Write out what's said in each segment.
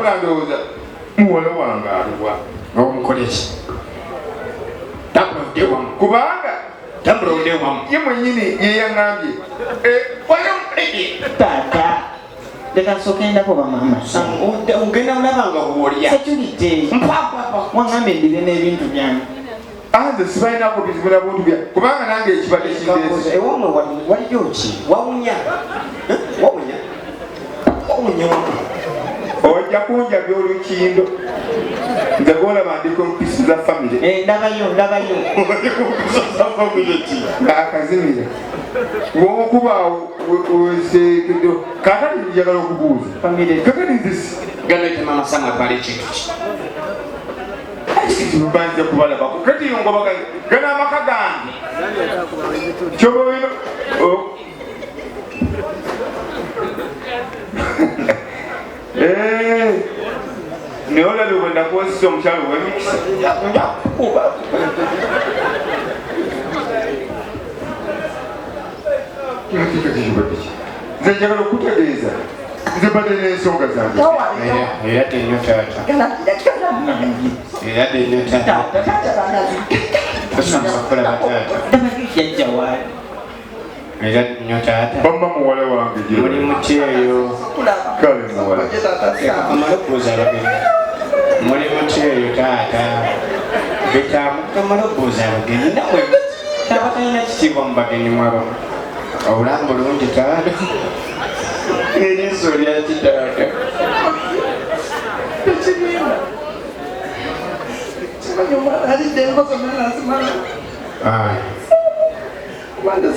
wabula ndowooza muwala wange aluwa omukoleki tambula wamu kubanga tambula wamu ye mwenyini yeyaŋŋambye taata leka nsokendako bamama ogenda mulabanga bwolya security waŋŋambye ndire n'ebintu byange nze sibalinako bizibula buntu bya kubanga nange ekibadde kindeese ewamwe waliyo ki wawunya ojja kunjabya olukindo nze golaba ndi kompisi za famire ndabayo akazimira wokubaawo osekedo kakati njagala okubuuza kakati nzisi ganoitemama samwe pale ekintu ki banza kubalabako kati yongobaga gana amaka gange kyobaino naye olabe bwe ndakwosisa omukyalo w'emikisa nze njagala okutegeeza nze badde n'ensonga zange era tenyo taata tosobola kulaba taata yajja waali era nnyo taata bamma muwala wange muli mutyeyo kale muwala amala okubuuza abagenyi muli mutyeyo taata tomala okubuuza abagenyi nawe tabatalina kitiibwa mu bagenyi mwabamu obulamu bulungi taata eriiso lyaki taata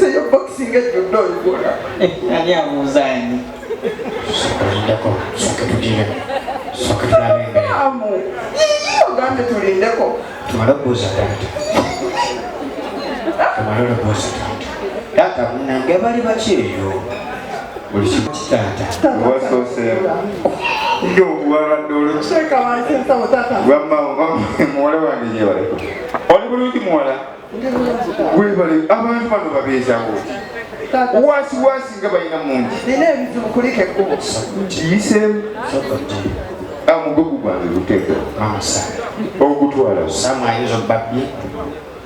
Seyo boxing ejjudde oyigula ani abuuzaani sokolindeko soke tugire soke tulabe embeera amu ogambye tulindeko tumale okubuuza taata tumale okubuuza taata munange bali bakyeyo buli kimu kitaata owasooseemu ng'obuwalwadde seeka wansi ensawo taata muwala wange nyebaleko oli bulungi muwala webale abantu bano babeezawo wasiwasi nga balina mungi nina ebizibu kulika ekkubo kiyiseemu mugogu gwange guteeka ogutwala samu ayinza obbabye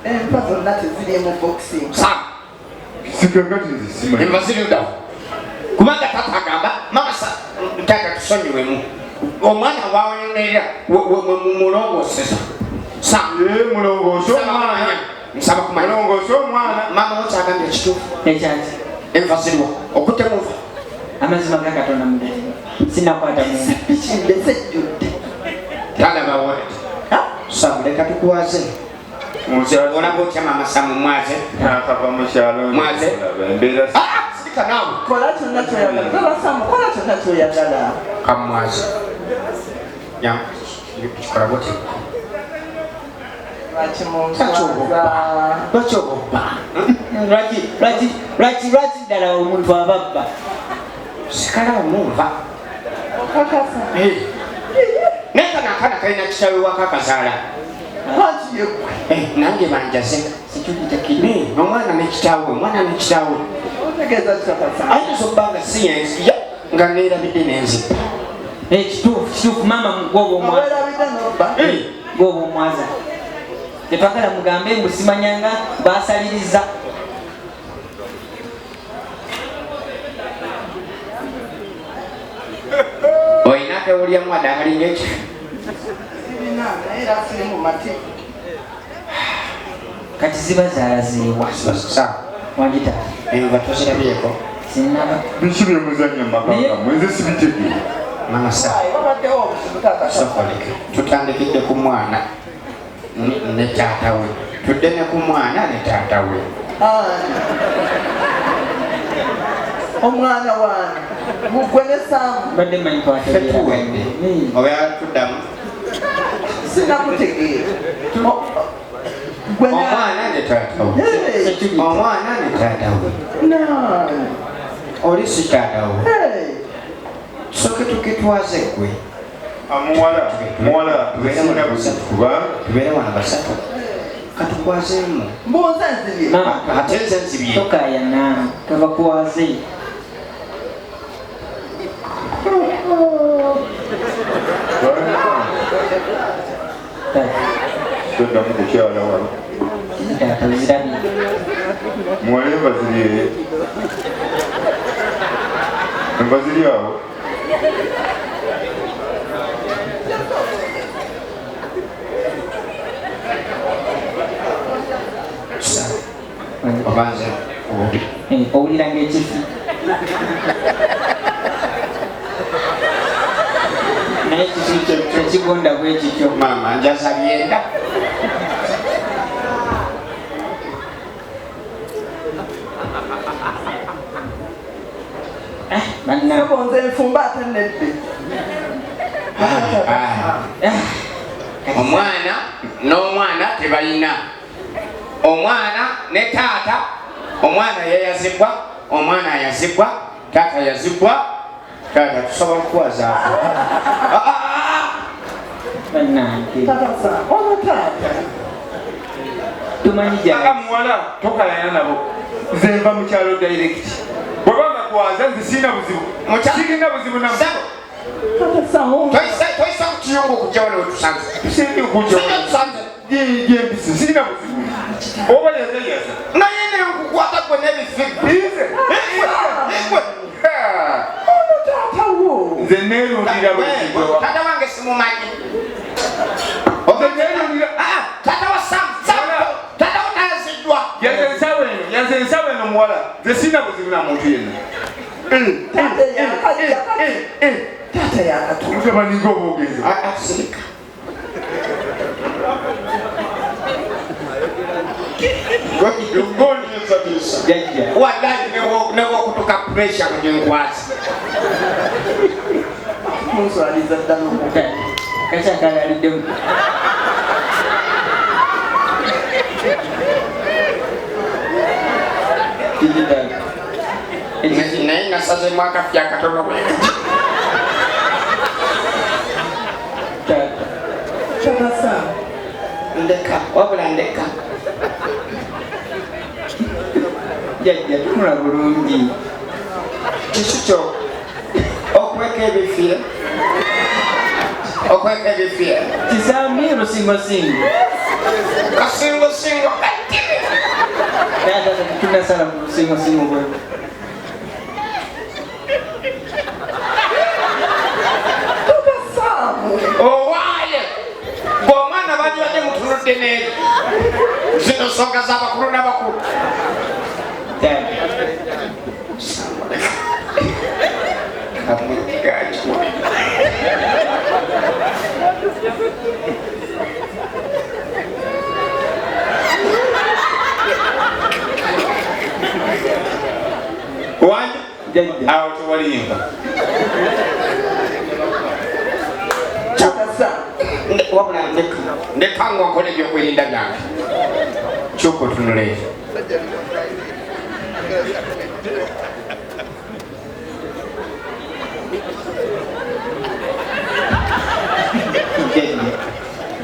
empa zonna teziri mu boxing samu sikakati nzisimanyi enva ziriudawo kubanga tata agamba mama taata tusonyiwemu omwana wawenerera mulongoseza samu mulongoose omwana nsaba kumanya mulongoose omwana mama wokyagambye ekituufu ekyaki enva ziriwa okutemuva amazima ga katonda muda sinakwata muntu bikimbese ejjudde talabawo samu leka tukuwaze olaba otya mama samu mwaze nakava mukyalo Mwaze. embeera sirika naawe kola kyonna kyoyagala tobasamu kola kyonna kyoyagala kamwaze kikola boti lwaki obobba lwaki ddala omuntu ababba sikala omuva kakasa naye kanakana kalina kitaawe wakakazaala lwaki yekwe nange banjaze omwana nekitaawe otegeeza kikakasa ayinza obbanga siyensi nga neerabidde nenzippa kituufu mama gwoba omwaza owerabidde nobba gwoba omwaza tetwagala mugambe mbu simanyanga basaliriza oyinako ewulyamu adaakalinga eki sirina naye era siri mu mati kati ziba zaalaziibwa wagita enva tozirabyeko sinaba biki byemuzanya mumakanga mwenze sibitegeere mama sa babaddewo obuzibu kakasa sokoleke tutandikidde ku mwana ne taata we tudde ne ku mwana ne taata we omwana wange mugwe ne saamu badde manyi tetuwedde oba tuddamu sinakutegeera omwana ne taata we omwana ne taata we oli si taata we soke tukitwaze gwe muwala tubeera busatu kubanga tubeere wana basatu katukwazeemu mbuuza nzibye ate nze nzibye tokayana kabakuwaze Todda mu kukyala wano. Muwala enva ziri enva ziri awo. Obanze owulira ng'ekifi naye ekifi kyekigonda bwe kityo mama njaza byenda banna Bonze enfumba ate nedde. omwana n'omwana tebalina omwana ne taata omwana yayazibwa omwana ayazibwa taata yazibwa taata tusobola okuwazaafu bannange Tata ono taata. tumanyi gyala Muwala tokalana nabo. Nze nva mu kyalo direct. Bw'obanga kwaza nze sirina buzibu. Sirina buzibu na Sabo, Tata sawo. toyisa kutuyunga okujja wano wetusanze sirina kujja. tusanze Yembisi sirina buzibu. Oba yazeyeza. naye nenkukwata gwe n'ebifiga Ize. Ono taata wo. Nze neerundira buzibu. tata wange simumanyi Nze neerundira. tata wa tata wo tayaziddwa Yaze ensawo eno muwala. Nze sirina buzibu na muntu yenna. Taata yakajja. Taata yakatu. Mutabaninga obwogezi. asirika jajja wallahi newokutuka pressure kujenkwasi Munswaliza ddala omuka. kakyakagaliddemu naye nasazemu akafya akatono Tata sawo. ndeka wabula ndeka jajja tunula bulungi kikikyo okweka ebifye kisambi lusingosingo kasingosingo naye tata tunasala mu lusingosingo bwe Tata sawo. owaaye bw'omwana banywade mutunudde neeri zino nsonga z'abakulu n'abakulu Wanja? jajja Awo tewalimba. Tata sawo. wabula ndeka nga nkola ebyokwerinda byange kyokka otunuleeyo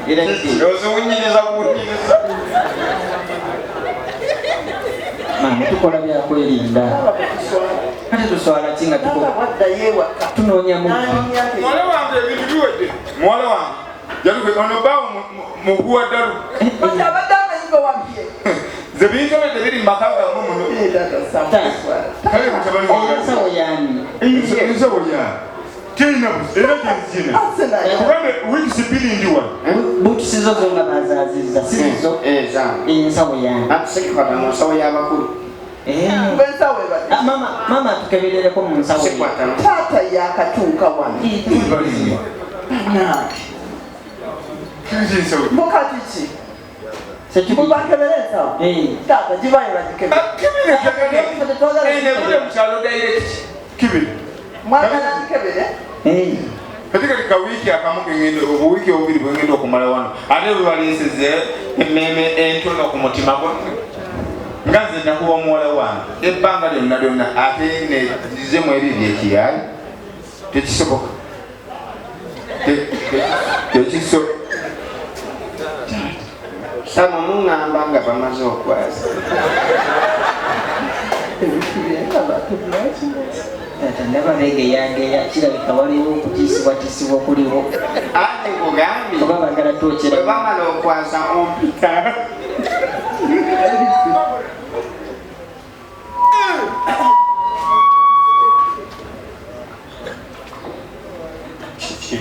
era oziwunyiriza buwunyiriza mama tukola byakwerinda ate tuswala ki nga Tata waddayo ewaka. tunoonya muddu Muwala wange ebintu biwedde. Muwala wange. Yaluke ono baawo mu buwaddalu. Kati abadde amenyigo wabye. Nze binsobedde biri mu maka gammwe muno. Tata sawo. Kale mutabani wange. ensawo yani Ensawo yange. Terina buzibu. Era gyenzina. Asenayo. Kugambe wiiki bbiri ndi wano. butusizo zo nga bazaziza sizizo zange ensawo yani sikwata mu nsawo y'abakulu Bensawo ebadde. mama tukeberereko mu nsawo ye. sikwata Taata yakatuuka wano. Balimba. Bannange. Kiri ensawo. Mukati ki? Sekiri. Mubakebera ensawo. Taata gibayo bagikebera. Kibiri kyagala. Ene mu kyalo direct. Kibiri. Mwagala ngikebere? Kati kati kawiiki akamu kengenda obuwiiki obubiri bwengenda okumala wano ate bwe baleeseze emmeeme entono ku mutima gwange nga nze nakuwa omuwala wange ebbanga lyonna lyonna ate nezizemu ebiri ekiyaali tekisoboka tekiso sama muŋŋamba nga bamaze okwaza Ebintu byenga batubulaki. Tata ndaba begeyageya kirabika waliwo okutiisibwatiisibwa kuliwo ate kugambye oba bagala twokera bwe bamala okwasa ompita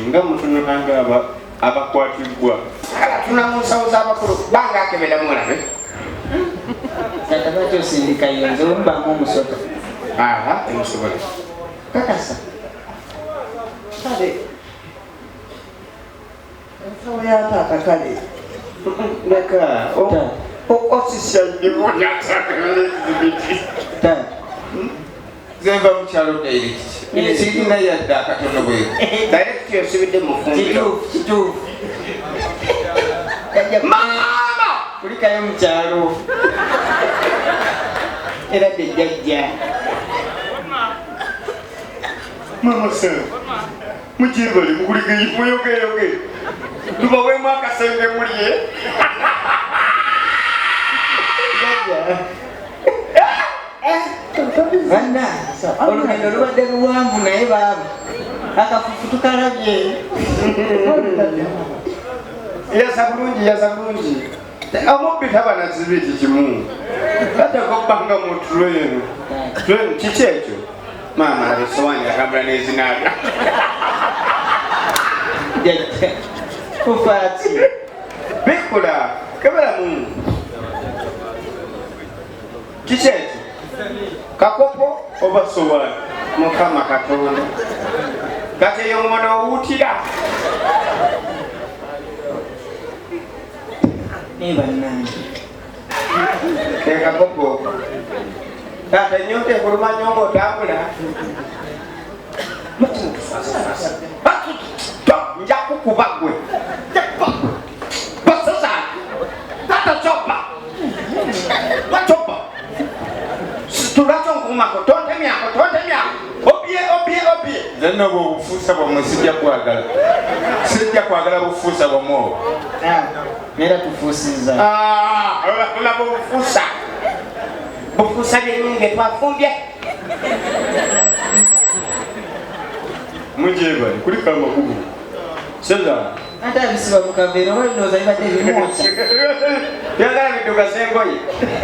nga mutunulanga abakwatibwa tunamusawuza abakulu banga akebera mulabe tata lwaki osindika yonze wemubamu omusota emusobola kakasa kale ensawo ya taata kale leka osisya tata Zemba mukyalo direct. Sirina yadda akatono bwe. direct yosibidde mufumbiro kituufu mama kulikayo mukyalo era dejjajja mama se mujibali mukuligeyi muyogeyoge tubaweemu akasenge mulye banna olugendo lubadde luwanvu naye baaba akafufu tukalabye yasa bulungi omubbi taba na kibiti kimu tatekobbanga mutulo eno kiki ekyo maama abesowaani akambula n'ezinaga jajja kufaati bikula kebera mungu kiki ekyo kakopo oba sowaani mukama katonda kati eyo ng'ono owuutira naye bannange ekakopo taata ennyonta ekuluma nnyo ng'otambula nja kukuba gwe basasa tata copa wacopa tulaco nkumako tontemyako obye Zenno bw'obufuusa bwamwe sijja kwagala. Sijja kwagala bufuusa bwamwe obwo. neera tufuusizza olaba bufuusa byenyinge twafumbye mujebali kuliko amakubu seza ate abisiba mu kaveera oba binooza bibadde bimwokya byagala bidduka sengoye